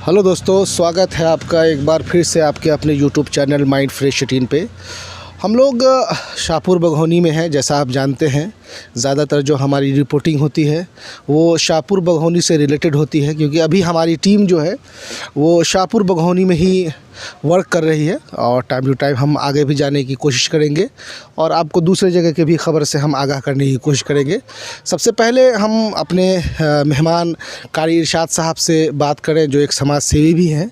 Hello दोस्तों, स्वागत है आपका एक बार फिर से आपके अपने यूट्यूब चैनल माइंड फ्रेश 18 पे। हम लोग शाहपुर बघौनी में हैं। जैसा आप जानते हैं, ज़्यादातर जो हमारी रिपोर्टिंग होती है वो शाहपुर बघौनी से रिलेटेड होती है, क्योंकि अभी हमारी टीम जो है वो शाहपुर बघौनी में ही वर्क कर रही है और टाइम टू टाइम हम आगे भी जाने की कोशिश करेंगे और आपको दूसरे जगह के भी ख़बर से हम आगाह करने की कोशिश करेंगे। सबसे पहले हम अपने मेहमान कारी इरशाद साहब से बात करें, जो एक समाज सेवी भी हैं।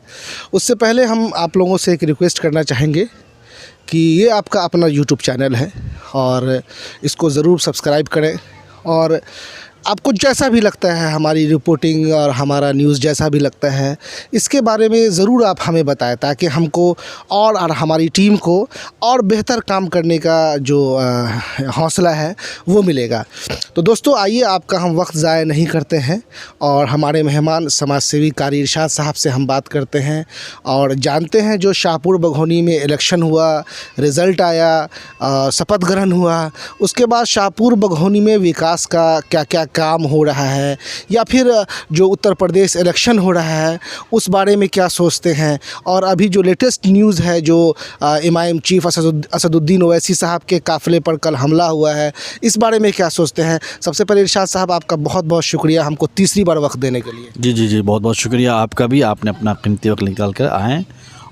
उससे पहले हम आप लोगों से एक रिक्वेस्ट करना चाहेंगे कि ये आपका अपना यूट्यूब चैनल है और इसको ज़रूर सब्सक्राइब करें, और आपको जैसा भी लगता है, हमारी रिपोर्टिंग और हमारा न्यूज़ जैसा भी लगता है, इसके बारे में ज़रूर आप हमें बताएं, ताकि हमको और हमारी टीम को और बेहतर काम करने का जो हौसला है वो मिलेगा। तो दोस्तों, आइए आपका हम वक्त ज़ाया नहीं करते हैं और हमारे मेहमान समाज सेवी कारी इरशाद साहब से हम बात करते हैं और जानते हैं जो शाहपुर बघौनी में इलेक्शन हुआ, रिज़ल्ट आया, शपथ ग्रहण हुआ, उसके बाद शाहपुर बघौनी में विकास का क्या क्या काम हो रहा है, या फिर जो उत्तर प्रदेश इलेक्शन हो रहा है उस बारे में क्या सोचते हैं, और अभी जो लेटेस्ट न्यूज़ है जो इमाम चीफ असदुद्दीन ओवैसी साहब के काफ़िले पर कल हमला हुआ है, इस बारे में क्या सोचते हैं। सबसे पहले इरशाद साहब, आपका बहुत बहुत शुक्रिया हमको तीसरी बार वक्त देने के लिए। जी, बहुत बहुत शुक्रिया आपका भी। आपने अपना कीमती वक्त निकाल कर आए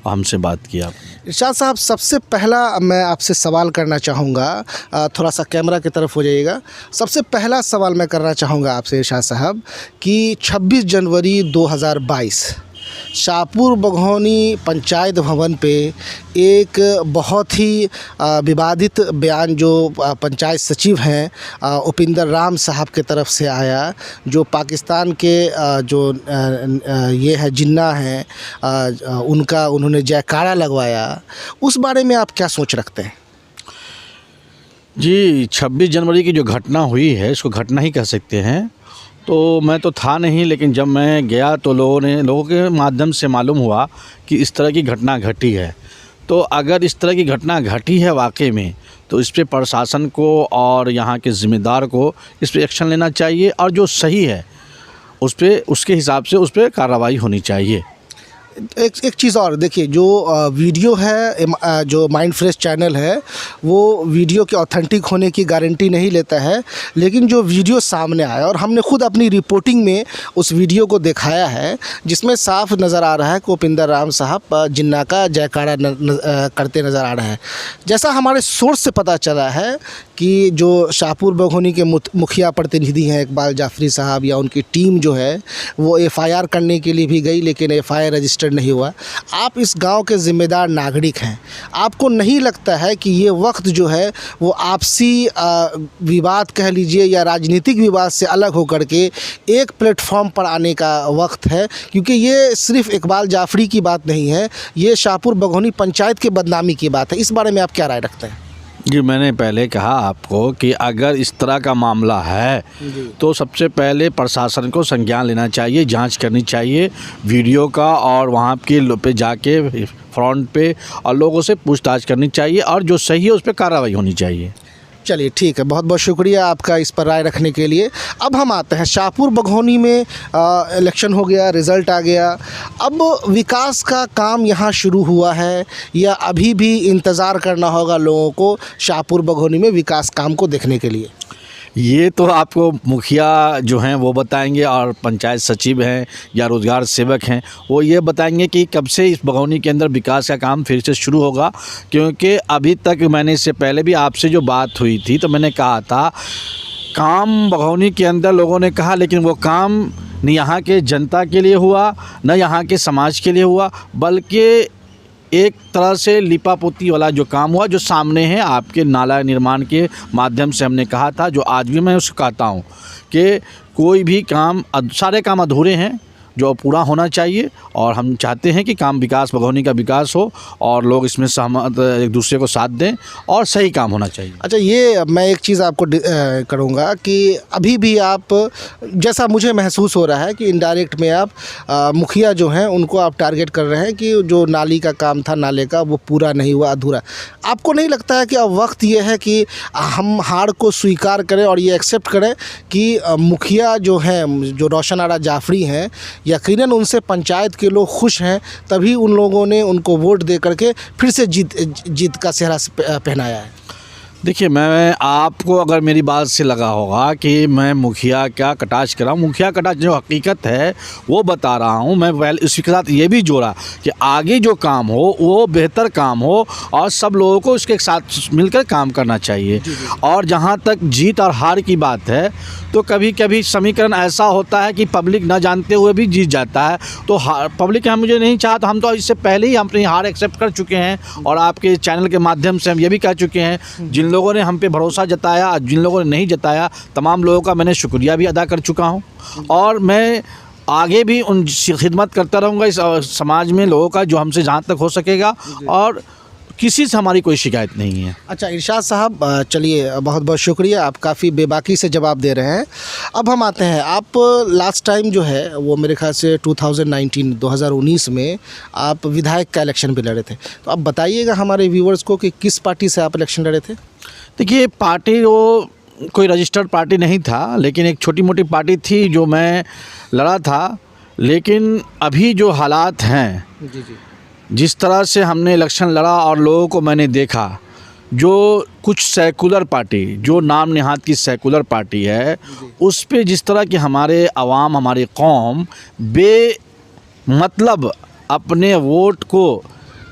और हमसे बात किया। इरशाद साहब, सबसे पहला मैं आपसे सवाल करना चाहूँगा, थोड़ा सा कैमरा की तरफ हो जाइएगा। सबसे पहला सवाल मैं करना चाहूँगा आपसे इरशाद साहब कि 26 जनवरी 2022 शाहपुर बघौनी पंचायत भवन पे एक बहुत ही विवादित बयान जो पंचायत सचिव हैं उपिंदर राम साहब के तरफ से आया, जो पाकिस्तान के जो ये है जिन्ना हैं, उन्होंने जयकारा लगवाया। उस बारे में आप क्या सोच रखते हैं? जी, 26 जनवरी की जो घटना हुई है, इसको घटना ही कह सकते हैं। तो मैं तो था नहीं, लेकिन जब मैं गया तो लोगों के माध्यम से मालूम हुआ कि इस तरह की घटना घटी है। तो अगर इस तरह की घटना घटी है वाकई में, तो इस पे प्रशासन को और यहाँ के ज़िम्मेदार को इस पे एक्शन लेना चाहिए, और जो सही है उस पे उसके हिसाब से उस पे कार्रवाई होनी चाहिए। एक चीज़ और देखिए, जो वीडियो है, जो माइंड फ्रेश चैनल है, वो वीडियो के ऑथेंटिक होने की गारंटी नहीं लेता है, लेकिन जो वीडियो सामने आया और हमने खुद अपनी रिपोर्टिंग में उस वीडियो को दिखाया है, जिसमें साफ नज़र आ रहा है कि उपिंदर राम साहब जिन्ना का जयकारा करते नज़र आ रहा है। जैसा हमारे सोर्स से पता चला है कि जो शाहपुर बघौनी के मुखिया प्रतिनिधि हैं इकबाल जाफरी साहब, या उनकी टीम जो है वो FIR करने के लिए भी गई, लेकिन FIR रजिस्टर नहीं हुआ। आप इस गांव के ज़िम्मेदार नागरिक हैं, आपको नहीं लगता है कि ये वक्त जो है वो आपसी विवाद कह लीजिए या राजनीतिक विवाद से अलग होकर के एक प्लेटफॉर्म पर आने का वक्त है? क्योंकि ये सिर्फ इकबाल जाफरी की बात नहीं है, ये शाहपुर बघौनी पंचायत के बदनामी की बात है। इस बारे में आप क्या राय रखते हैं? जी, मैंने पहले कहा आपको कि अगर इस तरह का मामला है तो सबसे पहले प्रशासन को संज्ञान लेना चाहिए, जांच करनी चाहिए वीडियो का, और वहाँ के पे जाके फ्रंट पे और लोगों से पूछताछ करनी चाहिए, और जो सही है उस पर कार्रवाई होनी चाहिए। चलिए, ठीक है, बहुत बहुत शुक्रिया आपका इस पर राय रखने के लिए। अब हम आते हैं शाहपुर बघौनी में इलेक्शन हो गया, रिज़ल्ट आ गया। अब विकास का काम यहाँ शुरू हुआ है या अभी भी इंतज़ार करना होगा लोगों को शाहपुर बघौनी में विकास काम को देखने के लिए? ये तो आपको मुखिया जो हैं वो बताएंगे, और पंचायत सचिव हैं या रोज़गार सेवक हैं वो ये बताएंगे कि कब से इस बघौनी के अंदर विकास का काम फिर से शुरू होगा। क्योंकि अभी तक मैंने इससे पहले भी आपसे जो बात हुई थी तो मैंने कहा था काम बघौनी के अंदर लोगों ने कहा, लेकिन वो काम न यहाँ के जनता के लिए हुआ, न यहाँ के समाज के लिए हुआ, बल्कि एक तरह से लिपापोती वाला जो काम हुआ, जो सामने है आपके नाला निर्माण के माध्यम से हमने कहा था, जो आज भी मैं उसको कहता हूँ कि कोई भी काम, सारे काम अधूरे हैं जो पूरा होना चाहिए, और हम चाहते हैं कि काम विकास, बघौनी का विकास हो और लोग इसमें सहमत, एक दूसरे को साथ दें और सही काम होना चाहिए। अच्छा, ये मैं एक चीज़ आपको करूँगा कि अभी भी आप, जैसा मुझे महसूस हो रहा है कि इनडायरेक्ट में आप मुखिया जो हैं उनको आप टारगेट कर रहे हैं कि जो नाली का काम था, नाले का, वो पूरा नहीं हुआ, अधूरा। आपको नहीं लगता है कि अब वक्त ये है कि हम हार को स्वीकार करें और ये एक्सेप्ट करें कि मुखिया जो हैं, जो रोशन आरा जाफरी हैं, यकीनन उनसे पंचायत के लोग खुश हैं, तभी उन लोगों ने उनको वोट दे करके फिर से जीत का सेहरा पहनाया है। देखिए, मैं आपको अगर मेरी बात से लगा होगा कि मैं मुखिया क्या कटाक्ष कर रहा हूँ, मुखिया कटाक्ष जो हकीकत है वो बता रहा हूँ। मैं पहले इसके साथ ये भी जोड़ा कि आगे जो काम हो वो बेहतर काम हो और सब लोगों को उसके साथ मिलकर काम करना चाहिए। और जहाँ तक जीत और हार की बात है तो कभी कभी समीकरण ऐसा होता है कि पब्लिक ना जानते हुए भी जीत जाता है। तो पब्लिक हम मुझे नहीं चाहा, तो हम तो इससे पहले ही अपनी हार एक्सेप्ट कर चुके हैं और आपके चैनल के माध्यम से हम ये भी कह चुके हैं, जिन लोगों ने हम पे भरोसा जताया, जिन लोगों ने नहीं जताया, तमाम लोगों का मैंने शुक्रिया भी अदा कर चुका हूँ और मैं आगे भी उन खिदमत करता रहूँगा इस समाज में लोगों का, जो हमसे जहाँ तक हो सकेगा, और किसी से हमारी कोई शिकायत नहीं है। अच्छा इरशाद साहब, चलिए बहुत बहुत शुक्रिया, आप काफ़ी बेबाकी से जवाब दे रहे हैं। अब हम आते हैं, आप लास्ट टाइम जो है वो मेरे ख्याल से 2019 में आप विधायक का इलेक्शन भी लड़े थे, तो आप बताइएगा हमारे व्यूवर्स को कि किस पार्टी से आप इलेक्शन लड़े थे। देखिए, पार्टी वो कोई रजिस्टर्ड पार्टी नहीं था, लेकिन एक छोटी मोटी पार्टी थी जो मैं लड़ा था। लेकिन अभी जो हालात हैं, जी, जिस तरह से हमने इलेक्शन लड़ा और लोगों को मैंने देखा, जो कुछ सेकुलर पार्टी, जो नाम नेहात की सेकुलर पार्टी है, उस पे जिस तरह की हमारे अवाम, हमारी कौम मतलब अपने वोट को,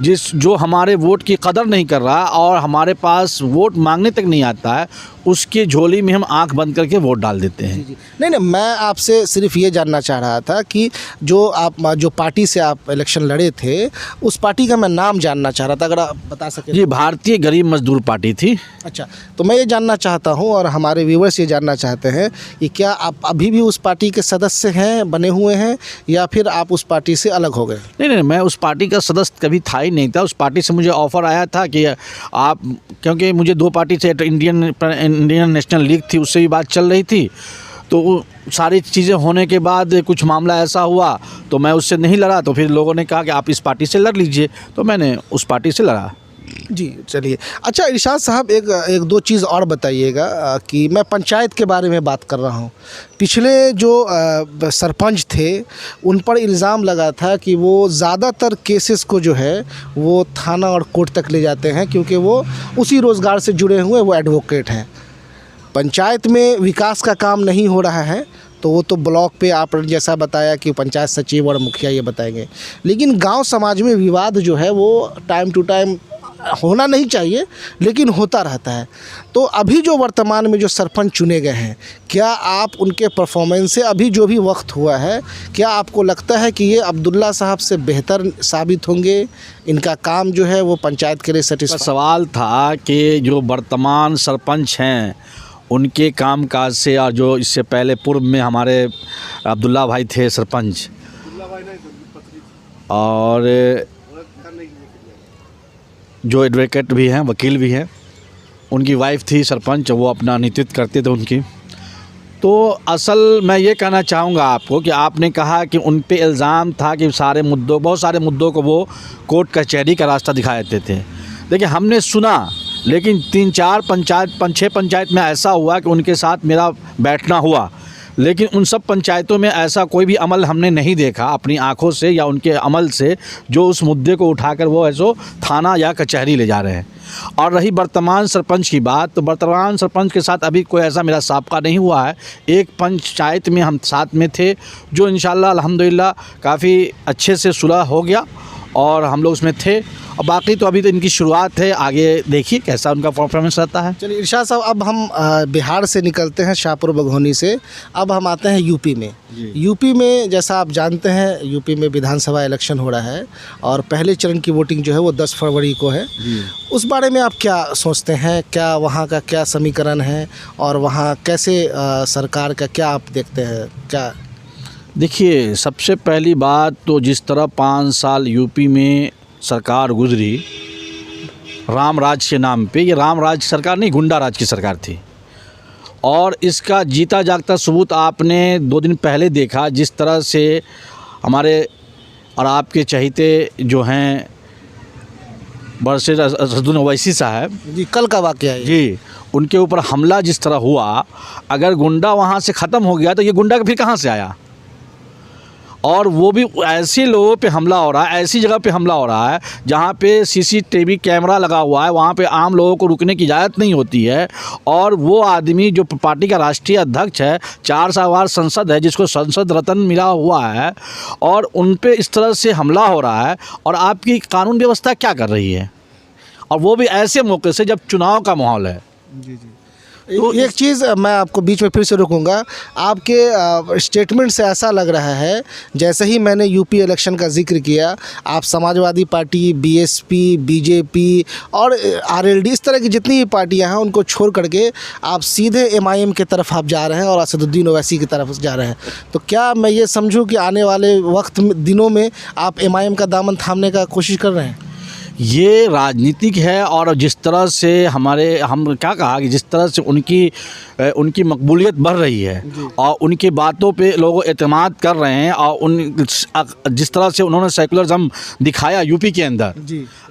जो हमारे वोट की कदर नहीं कर रहा और हमारे पास वोट मांगने तक नहीं आता है, उसके झोली में हम आंख बंद करके वोट डाल देते हैं। जी। नहीं, मैं आपसे सिर्फ ये जानना चाह रहा था कि जो पार्टी से आप इलेक्शन लड़े थे, उस पार्टी का मैं नाम जानना चाह रहा था, अगर आप बता सकें। जी, भारतीय गरीब मजदूर पार्टी थी। अच्छा, तो मैं ये जानना चाहता हूँ और हमारे व्यूवर्स ये जानना चाहते हैं कि क्या आप अभी भी उस पार्टी के सदस्य हैं, बने हुए हैं, या फिर आप उस पार्टी से अलग हो गए? नहीं, मैं उस पार्टी का सदस्य कभी था ही नहीं था। उस पार्टी से मुझे ऑफ़र आया था कि आप, क्योंकि मुझे 2 पार्टी से, इंडियन नेशनल लीग थी, उससे भी बात चल रही थी, तो सारी चीज़ें होने के बाद कुछ मामला ऐसा हुआ तो मैं उससे नहीं लड़ा। तो फिर लोगों ने कहा कि आप इस पार्टी से लड़ लीजिए, तो मैंने उस पार्टी से लड़ा। जी, चलिए। अच्छा इरशाद साहब, एक दो चीज़ और बताइएगा कि मैं पंचायत के बारे में बात कर रहा हूँ। पिछले जो सरपंच थे, उन पर इल्ज़ाम लगा था कि वो ज़्यादातर केसेस को जो है वो थाना और कोर्ट तक ले जाते हैं, क्योंकि वो उसी रोज़गार से जुड़े हुए वो एडवोकेट हैं। पंचायत में विकास का काम नहीं हो रहा है तो वो तो ब्लॉक पे आप जैसा बताया कि पंचायत सचिव और मुखिया ये बताएंगे, लेकिन गांव समाज में विवाद जो है वो टाइम टू टाइम होना नहीं चाहिए, लेकिन होता रहता है। तो अभी जो वर्तमान में जो सरपंच चुने गए हैं, क्या आप उनके परफॉर्मेंस से, अभी जो भी वक्त हुआ है, क्या आपको लगता है कि ये अब्दुल्ला साहब से बेहतर साबित होंगे? इनका काम जो है वो पंचायत के लिए सेटिस्फाई? सवाल था कि जो वर्तमान सरपंच हैं उनके कामकाज से, और जो इससे पहले पूर्व में हमारे अब्दुल्ला भाई थे सरपंच, और जो एडवोकेट भी हैं, वकील भी हैं, उनकी वाइफ थी सरपंच, वो अपना नेतृत्व करते थे उनकी। तो असल मैं ये कहना चाहूँगा आपको कि आपने कहा कि उन पे इल्ज़ाम था कि बहुत सारे मुद्दों को वो कोर्ट कचहरी का रास्ता दिखा देते थे। देखिए, हमने सुना, लेकिन 3-4 पंचायत, 5-6 पंचायत में ऐसा हुआ कि उनके साथ मेरा बैठना हुआ, लेकिन उन सब पंचायतों में ऐसा कोई भी अमल हमने नहीं देखा अपनी आंखों से या उनके अमल से, जो उस मुद्दे को उठाकर वो ऐसो थाना या कचहरी ले जा रहे हैं। और रही वर्तमान सरपंच की बात, तो वर्तमान सरपंच के साथ अभी कोई ऐसा मेरा साबका नहीं हुआ है। एक पंचायत में हम साथ में थे, जो इंशाल्लाह अल्हम्दुलिल्लाह काफ़ी अच्छे से सुलह हो गया और हम लोग उसमें थे, और बाकी तो अभी तो इनकी शुरुआत है, आगे देखिए कैसा उनका परफॉर्मेंस रहता है। चलिए इरशाद साहब, अब हम बिहार से निकलते हैं, शाहपुर बघौनी से, अब हम आते हैं यूपी में। यूपी में जैसा आप जानते हैं, यूपी में विधानसभा इलेक्शन हो रहा है और पहले चरण की वोटिंग जो है वो 10 फरवरी को है। उस बारे में आप क्या सोचते हैं? क्या वहाँ का क्या समीकरण है और वहाँ कैसे सरकार का क्या आप देखते हैं? क्या देखिए, सबसे पहली बात तो जिस तरह 5 साल यूपी में सरकार गुजरी राम राज के नाम पे, ये राम राज सरकार नहीं, गुंडा राज की सरकार थी। और इसका जीता जागता सबूत आपने 2 दिन पहले देखा, जिस तरह से हमारे और आपके चहेते जो हैं बरसे असदुद्दीन ओवैसी साहब जी, कल का वाक़या है जी, उनके ऊपर हमला जिस तरह हुआ, अगर गुंडा वहाँ से ख़त्म हो गया तो ये गुंडा फिर कहाँ से आया? और वो भी ऐसे लोगों पे हमला हो रहा है, ऐसी जगह पे हमला हो रहा है जहाँ पे सीसीटीवी कैमरा लगा हुआ है, वहाँ पे आम लोगों को रुकने की इजाज़त नहीं होती है। और वो आदमी जो पार्टी का राष्ट्रीय अध्यक्ष है, 4 साल बाद संसद है, जिसको संसद रत्न मिला हुआ है, और उन पे इस तरह से हमला हो रहा है। और आपकी कानून व्यवस्था क्या कर रही है, और वो भी ऐसे मौके से जब चुनाव का माहौल है। जी जी। एक चीज़ मैं आपको बीच में फिर से रोकूंगा, आपके स्टेटमेंट से ऐसा लग रहा है जैसे ही मैंने यूपी इलेक्शन का जिक्र किया, आप समाजवादी पार्टी, बीएसपी, बीजेपी और आरएलडी, इस तरह की जितनी भी पार्टियां हैं उनको छोड़ करके आप सीधे एमआईएम की तरफ आप जा रहे हैं और असदुद्दीन ओवैसी की तरफ जा रहे हैं। तो क्या मैं ये समझूं कि आने वाले दिनों में आप एमआईएम का दामन थामने का कोशिश कर रहे हैं? ये राजनीतिक है, और जिस तरह से हम क्या कहा कि जिस तरह से उनकी मकबूलियत बढ़ रही है और उनकी बातों पे लोग एतमाद कर रहे हैं, और जिस तरह से उन्होंने सेकुलरिज्म दिखाया यूपी के अंदर,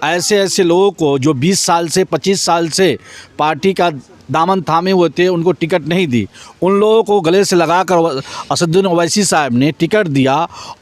ऐसे ऐसे लोगों को जो 20 साल से 25 साल से पार्टी का दामन थामे हुए थे, उनको टिकट नहीं दी, उन लोगों को गले से लगाकर असदुद्दीन ओवैसी साहब ने टिकट दिया।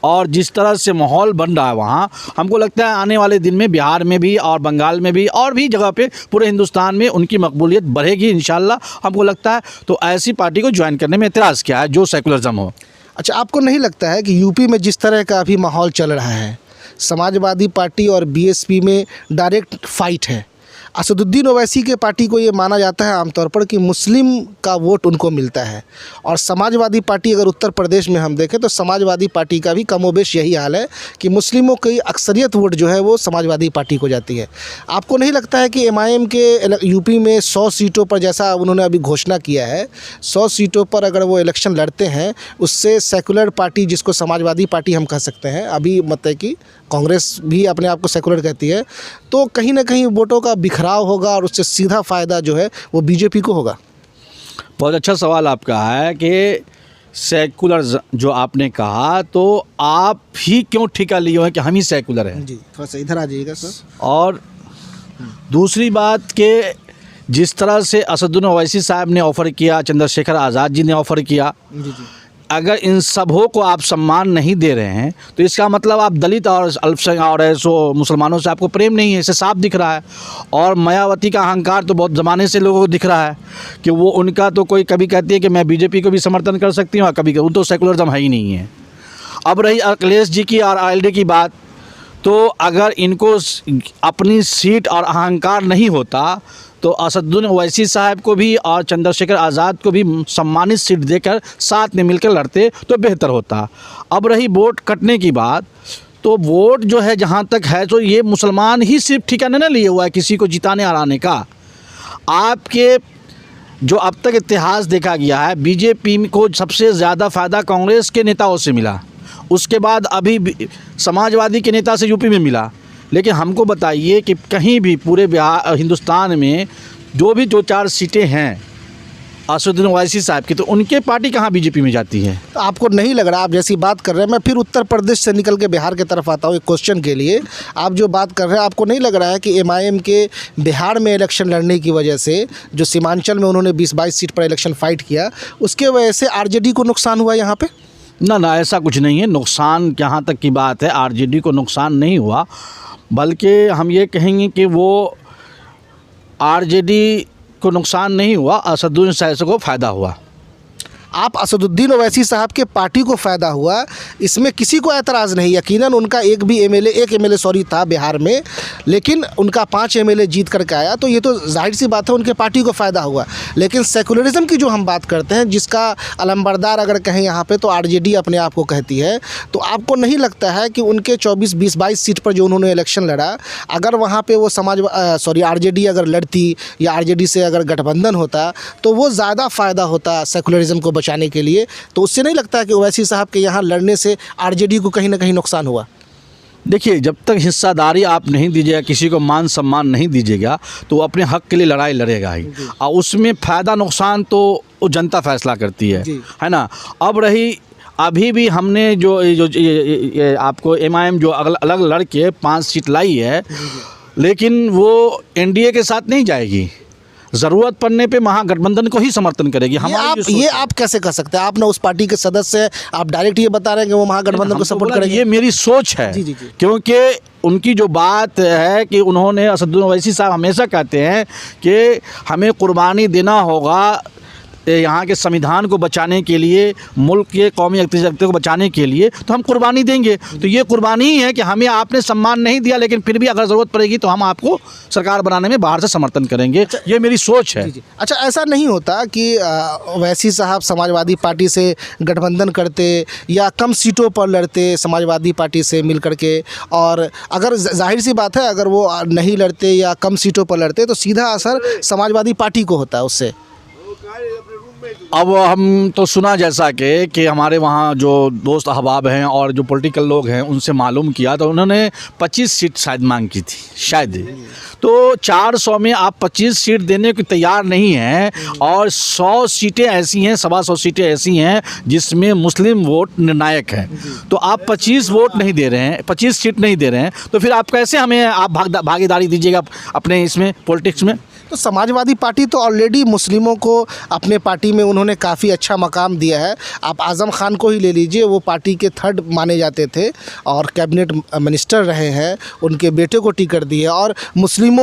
और जिस तरह से माहौल बन रहा है वहाँ, हमको लगता है आने वाले दिन में बिहार में भी और बंगाल में भी और भी जगह पे पूरे हिंदुस्तान में उनकी मकबूलियत बढ़ेगी इंशाल्लाह, हमको लगता है। तो ऐसी पार्टी को ज्वाइन करने में एतराज़ क्या है जो सेकुलरिज्म हो। अच्छा, आपको नहीं लगता है कि यूपी में जिस तरह का अभी माहौल चल रहा है, समाजवादी पार्टी और बीएसपी में डायरेक्ट फाइट है, असदुद्दीन ओवैसी के पार्टी को ये माना जाता है आमतौर पर कि मुस्लिम का वोट उनको मिलता है, और समाजवादी पार्टी अगर उत्तर प्रदेश में हम देखें तो समाजवादी पार्टी का भी कमोबेश यही हाल है कि मुस्लिमों की अक्सरियत वोट जो है वो समाजवादी पार्टी को जाती है। आपको नहीं लगता है कि एमआईएम के यूपी में 100 सीटों पर, जैसा उन्होंने अभी घोषणा किया है, 100 सीटों पर अगर वो इलेक्शन लड़ते हैं, उससे सेकुलर पार्टी, जिसको समाजवादी पार्टी हम कह सकते हैं, अभी मतलब कि कांग्रेस भी अपने आप को सेकुलर कहती है, तो कहीं ना कहीं वोटों का बिखराव होगा और उससे सीधा फ़ायदा जो है वो बीजेपी को होगा। बहुत अच्छा सवाल आपका है कि सेकुलर जो आपने कहा, तो आप ही क्यों ठिका लिए हैं कि हम ही सेकुलर हैं? जी, थोड़ा सा इधर आ जाइएगा सर। और दूसरी बात कि जिस तरह से असदुद्दीन ओवैसी साहब ने ऑफ़र किया, चंद्रशेखर आज़ाद जी ने ऑफ़र किया, जी जी, अगर इन सबों को आप सम्मान नहीं दे रहे हैं तो इसका मतलब आप दलित और अल्पसंख्यक और ऐसो मुसलमानों से आपको प्रेम नहीं है, इसे साफ दिख रहा है। और मायावती का अहंकार तो बहुत ज़माने से लोगों को दिख रहा है कि वो उनका तो कोई कभी कहती है कि मैं बीजेपी को भी समर्थन कर सकती हूँ, और कभी वो तो सेकुलरिज्म है ही नहीं है। अब रही अखिलेश जी की और आरएलडी की बात, तो अगर इनको अपनी सीट और अहंकार नहीं होता तो असदुद्दीन ओवैसी साहब को भी और चंद्रशेखर आज़ाद को भी सम्मानित सीट देकर साथ में मिलकर लड़ते तो बेहतर होता। अब रही वोट कटने की बात, तो वोट जो है जहाँ तक है, तो ये मुसलमान ही सिर्फ ठिकाने न लिए हुआ है किसी को जिताने हराने का। आपके जो अब तक इतिहास देखा गया है, बीजेपी को सबसे ज़्यादा फ़ायदा कांग्रेस के नेताओं से मिला, उसके बाद अभी समाजवादी के नेता से यूपी में मिला। लेकिन हमको बताइए कि कहीं भी पूरे बिहार हिंदुस्तान में जो भी 2-4 सीटें हैं असदुद्दीन ओवैसी साहब की, तो उनके पार्टी कहाँ बीजेपी में जाती है? तो आपको नहीं लग रहा, आप जैसी बात कर रहे हैं, मैं फिर उत्तर प्रदेश से निकल के बिहार की तरफ आता हूँ एक क्वेश्चन के लिए। आप जो बात कर रहे हैं, आपको नहीं लग रहा है कि एमआईएम के बिहार में इलेक्शन लड़ने की वजह से, जो सीमांचल में उन्होंने 20-22 सीट पर इलेक्शन फाइट किया, उसके वजह से आरजेडी को नुकसान हुआ यहाँ पर? ना, ऐसा कुछ नहीं है। नुकसान जहाँ तक की बात है, आरजेडी को नुकसान नहीं हुआ, बल्कि हम ये कहेंगे कि वो आरजेडी को नुकसान नहीं हुआ, असदुद्दीन साहब को फ़ायदा हुआ। आप असदुद्दीन ओवैसी साहब के पार्टी को फ़ायदा हुआ, इसमें किसी को एतराज़ नहीं। यकीनन उनका एक एमएलए था बिहार में, लेकिन उनका 5 एमएलए जीत करके आया, तो ये तो जाहिर सी बात है उनके पार्टी को फ़ायदा हुआ। लेकिन सेकुलरिज्म की जो हम बात करते हैं, जिसका अलंबरदार अगर कहें यहाँ पे, तो आरजेडी अपने आप को कहती है। तो आपको नहीं लगता है कि उनके 24-22 सीट पर जो उन्होंने इलेक्शन लड़ा, अगर वहाँ पर वो आरजेडी अगर लड़ती या आरजेडी से अगर गठबंधन होता, तो वो ज़्यादा फ़ायदा होता सेकुलरिज्म को बचाने के लिए? तो उससे नहीं लगता कि ओवैसी साहब के यहाँ लड़ने से आरजेडी को कहीं ना कहीं नुकसान हुआ? देखिए, जब तक हिस्सादारी आप नहीं दीजिएगा, किसी को मान सम्मान नहीं दीजिएगा, तो वो अपने हक के लिए लड़ाई लड़ेगा ही, और उसमें फ़ायदा नुकसान तो वो जनता फैसला करती है ना। अब रही, अभी भी हमने जो आपको एमआईएम जो अलग लड़ के 5 सीट लाई है, लेकिन वो एनडीए के साथ नहीं जाएगी। ज़रूरत पड़ने पे महागठबंधन को ही समर्थन करेगी। ये आप कैसे कर सकते हैं? आप ना उस पार्टी के सदस्य हैं, आप डायरेक्ट ये बता रहे हैं कि वो महागठबंधन को सपोर्ट करेंगे। ये मेरी सोच है। जी। क्योंकि उनकी जो बात है कि उन्होंने असदुद्दीन ओवैसी साहब हमेशा कहते हैं कि हमें कुर्बानी देना होगा यहाँ के संविधान को बचाने के लिए, मुल्क के कौमी अखंडता को बचाने के लिए, तो हम कुर्बानी देंगे। तो ये कुर्बानी ही है कि हमें आपने सम्मान नहीं दिया, लेकिन फिर भी अगर ज़रूरत पड़ेगी तो हम आपको सरकार बनाने में बाहर से समर्थन करेंगे। ये मेरी सोच है। जी। अच्छा, ऐसा नहीं होता कि ओवैसी साहब समाजवादी पार्टी से गठबंधन करते या कम सीटों पर लड़ते समाजवादी पार्टी से मिल करके, और अगर जाहिर सी बात है अगर वो नहीं लड़ते या कम सीटों पर लड़ते तो सीधा असर समाजवादी पार्टी को होता है उससे। अब हम तो सुना जैसा कि हमारे वहाँ जो दोस्त अहबाब हैं और जो पॉलिटिकल लोग हैं उनसे मालूम किया तो उन्होंने 25 सीट शायद मांग की थी शायद। तो 400 में आप 25 सीट देने को तैयार नहीं हैं, और 100 सीटें ऐसी हैं, 125 सीटें ऐसी हैं जिसमें मुस्लिम वोट निर्णायक हैं। तो आप 25 वोट नहीं दे रहे हैं, 25 सीट नहीं दे रहे हैं, तो फिर आप कैसे हमें आप भागीदारी दीजिएगा अपने इसमें पॉलिटिक्स में? तो समाजवादी पार्टी तो ऑलरेडी मुस्लिमों को अपने पार्टी में उन्होंने काफ़ी अच्छा मकाम दिया है। आप आज़म खान को ही ले लीजिए, वो पार्टी के थर्ड माने जाते थे और कैबिनेट मिनिस्टर रहे हैं, उनके बेटे को टिकट दी है, और मुस्लिम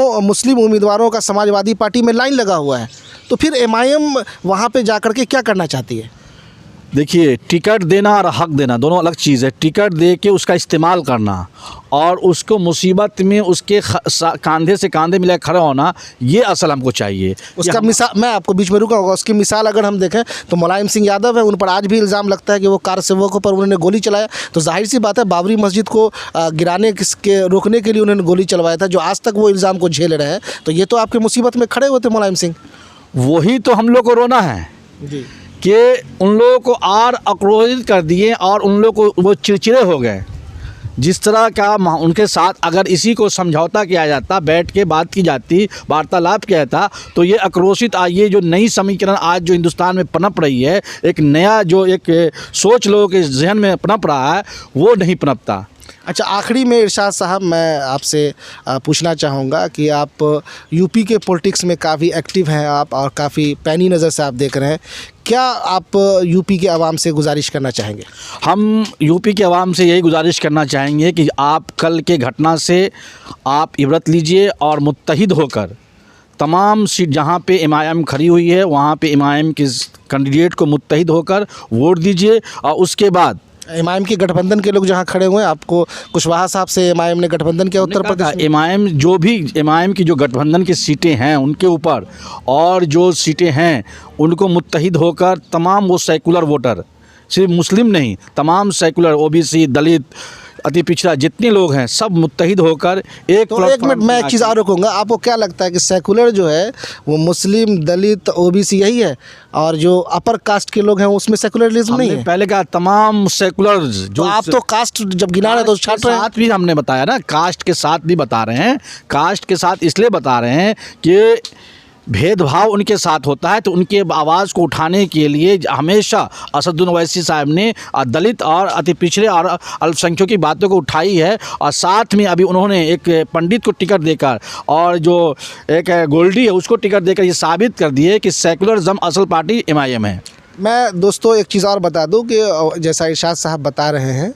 उम्मीदवारों का समाजवादी पार्टी में लाइन लगा हुआ है। तो फिर एमआईएम वहाँ पे जा कर के क्या करना चाहती है? देखिए, टिकट देना और हक देना दोनों अलग चीज़ है। टिकट दे के उसका इस्तेमाल करना और उसको मुसीबत में उसके कंधे से कंधे मिला खड़ा होना, ये असल हमको चाहिए। उसका मिसाल मैं आपको बीच में रुका होगा, उसकी मिसाल अगर हम देखें तो मुलायम सिंह यादव है, उन पर आज भी इल्ज़ाम लगता है कि वो कार सेवकों पर उन्होंने गोली चलाया। तो जाहिर सी बात है बाबरी मस्जिद को गिराने के रोकने के लिए उन्होंने गोली चलवाया था, जो आज तक वो इल्ज़ाम को झेल रहे हैं। तो ये तो आपके मुसीबत में खड़े होते मुलायम सिंह। वही तो हम लोग को रोना है जी कि उन लोगों को और आक्रोशित कर दिए और उन लोग को वो चिड़चिड़े हो गए। जिस तरह का उनके साथ अगर इसी को समझौता किया जाता, बैठ के बात की जाती, वार्तालाप किया जाता, तो ये आक्रोशित ये जो नई समीकरण आज जो हिंदुस्तान में पनप रही है, एक नया जो एक सोच लोगों के जहन में पनप रहा है, वो नहीं पनपता। अच्छा, आखिरी में इरशाद साहब मैं आपसे पूछना चाहूँगा कि आप यूपी के पॉलिटिक्स में काफ़ी एक्टिव हैं आप, और काफ़ी पैनी नज़र से आप देख रहे हैं, क्या आप यूपी के आवाम से गुजारिश करना चाहेंगे? हम यूपी के आवाम से यही गुजारिश करना चाहेंगे कि आप कल के घटना से आप इबरत लीजिए और मुत्तहिद होकर तमाम सीट जहाँ पे एमआईएम खड़ी हुई है वहाँ पे एमआईएम के कैंडिडेट को मुत्तहिद होकर वोट दीजिए। और उसके बाद एमआईएम के गठबंधन के लोग जहाँ खड़े हुए हैं, आपको कुशवाहा साहब से एमआईएम ने गठबंधन किया उत्तर प्रदेश में। एमआईएम जो भी एमआईएम की जो गठबंधन की सीटें हैं उनके ऊपर और जो सीटें हैं उनको मुत्तहिद होकर तमाम वो सेकुलर वोटर, सिर्फ मुस्लिम नहीं, तमाम सेकुलर ओबीसी, दलित, अति पिछड़ा जितने लोग हैं सब मुत्तहिद होकर एक मिनट मैं एक चीज़ और रखूँगा। आपको क्या लगता है कि सेकुलर जो है वो मुस्लिम, दलित, ओबीसी यही है, और जो अपर कास्ट के लोग हैं उसमें सेकुलरिज्म नहीं है? पहले का तमाम सेकुलर जो तो आप तो कास्ट जब गिना रहे तो छाट रहे हैं। साथ भी हमने बताया ना, कास्ट के साथ भी बता रहे हैं। कास्ट के साथ इसलिए बता रहे हैं कि भेदभाव उनके साथ होता है, तो उनके आवाज़ को उठाने के लिए हमेशा असदुद्दीन ओवैसी साहब ने दलित और अति पिछड़े और अल्पसंख्यकों की बातों को उठाई है। और साथ में अभी उन्होंने एक पंडित को टिकट देकर और जो एक गोल्डी है उसको टिकट देकर ये साबित कर दिए कि सेकुलरिज्म असल पार्टी एमआईएम है। मैं दोस्तों एक चीज़ और बता दूं कि जैसा इरशाद साहब बता रहे हैं,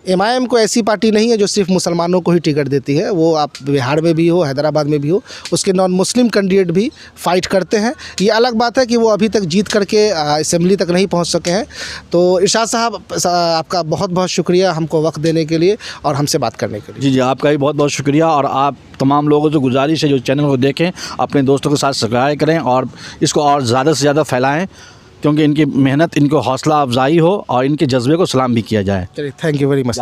एमआईएम को ऐसी पार्टी नहीं है जो सिर्फ मुसलमानों को ही टिकट देती है। वो आप बिहार में भी हो, हैदराबाद में भी हो, उसके नॉन मुस्लिम कैंडिडेट भी फाइट करते हैं। ये अलग बात है कि वो अभी तक जीत करके असेंबली तक नहीं पहुंच सके हैं। तो इरशाद साहब आपका बहुत बहुत शुक्रिया हमको वक्त देने के लिए और हमसे बात करने के लिए। जी आपका भी बहुत बहुत शुक्रिया। और आप तमाम लोगों से गुजारिश है जो चैनल को देखें, अपने दोस्तों के साथ सब्सक्राइब करें और इसको और ज़्यादा से ज़्यादा फैलाएँ, क्योंकि इनकी मेहनत, इनको हौसला अफजाई हो और इनके जज्बे को सलाम भी किया जाए। चलिए, थैंक यू वेरी मच।